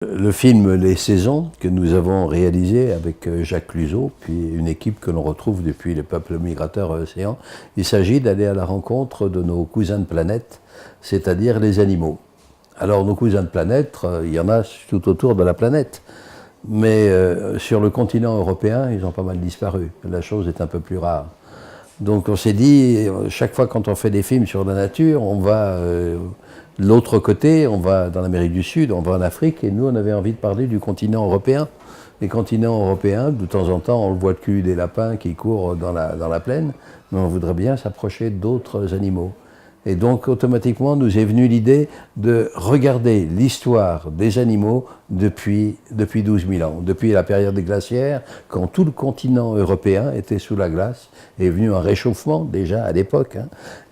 Le film Les Saisons, que nous avons réalisé avec Jacques Cluzot, puis une équipe que l'on retrouve depuis les peuples migrateurs océans, il s'agit d'aller à la rencontre de nos cousins de planète, c'est-à-dire les animaux. Alors nos cousins de planète, il y en a tout autour de la planète, mais sur le continent européen, ils ont pas mal disparu. La chose est un peu plus rare. Donc on s'est dit, chaque fois quand on fait des films sur la nature, on va de l'autre côté, on va dans l'Amérique du Sud, on va en Afrique, et nous on avait envie de parler du continent européen. Les continents européens, de temps en temps, on le voit le cul des lapins qui courent dans la plaine, mais on voudrait bien s'approcher d'autres animaux. Et donc automatiquement nous est venue l'idée de regarder l'histoire des animaux depuis 12 000 ans, depuis la période des glaciaires, quand tout le continent européen était sous la glace, est venu un réchauffement déjà à l'époque.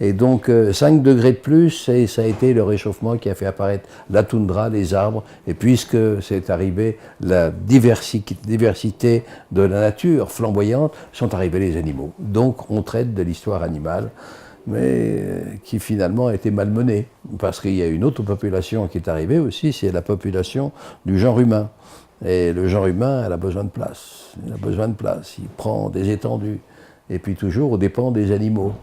Et donc 5 degrés de plus, et ça a été le réchauffement qui a fait apparaître la toundra, les arbres, et puisque c'est arrivé la diversité de la nature flamboyante, sont arrivés les animaux. Donc on traite de l'histoire animale, mais qui finalement a été malmenée, parce qu'il y a une autre population qui est arrivée aussi, c'est la population du genre humain. Et le genre humain, elle a besoin de place, il a besoin de place, il prend des étendues, et puis toujours au dépend des animaux,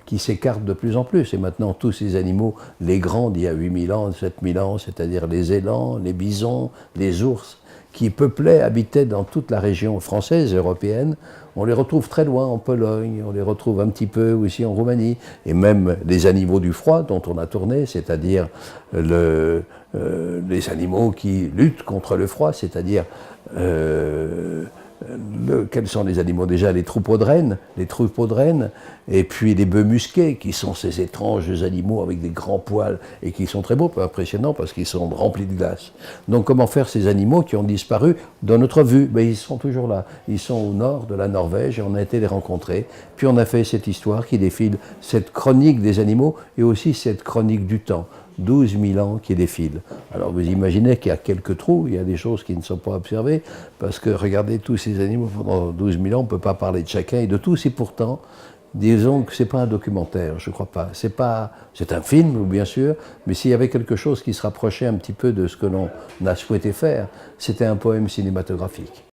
qui s'écartent de plus en plus. Et maintenant, tous ces animaux, les grands d'il y a 8000 ans, 7000 ans, c'est-à-dire les élans, les bisons, les ours, qui peuplaient, habitaient dans toute la région française, européenne, on les retrouve très loin en Pologne, on les retrouve un petit peu aussi en Roumanie, et même les animaux du froid dont on a tourné, c'est-à-dire les animaux qui luttent contre le froid, c'est-à-dire quels sont les animaux déjà? Les troupeaux de rennes, et puis les bœufs musqués, qui sont ces étranges animaux avec des grands poils et qui sont très beaux, peu impressionnants parce qu'ils sont remplis de glace. Donc comment faire ces animaux qui ont disparu dans notre vue? Ben, ils sont toujours là, ils sont au nord de la Norvège et on a été les rencontrer. Puis on a fait cette histoire qui défile, cette chronique des animaux et aussi cette chronique du temps. 12 000 ans qui défilent. Alors vous imaginez qu'il y a quelques trous, il y a des choses qui ne sont pas observées, parce que regardez tous ces animaux pendant 12 000 ans, on ne peut pas parler de chacun et de tous, et pourtant, disons que ce n'est pas un documentaire, je ne crois pas. C'est un film, bien sûr, mais s'il y avait quelque chose qui se rapprochait un petit peu de ce que l'on a souhaité faire, c'était un poème cinématographique.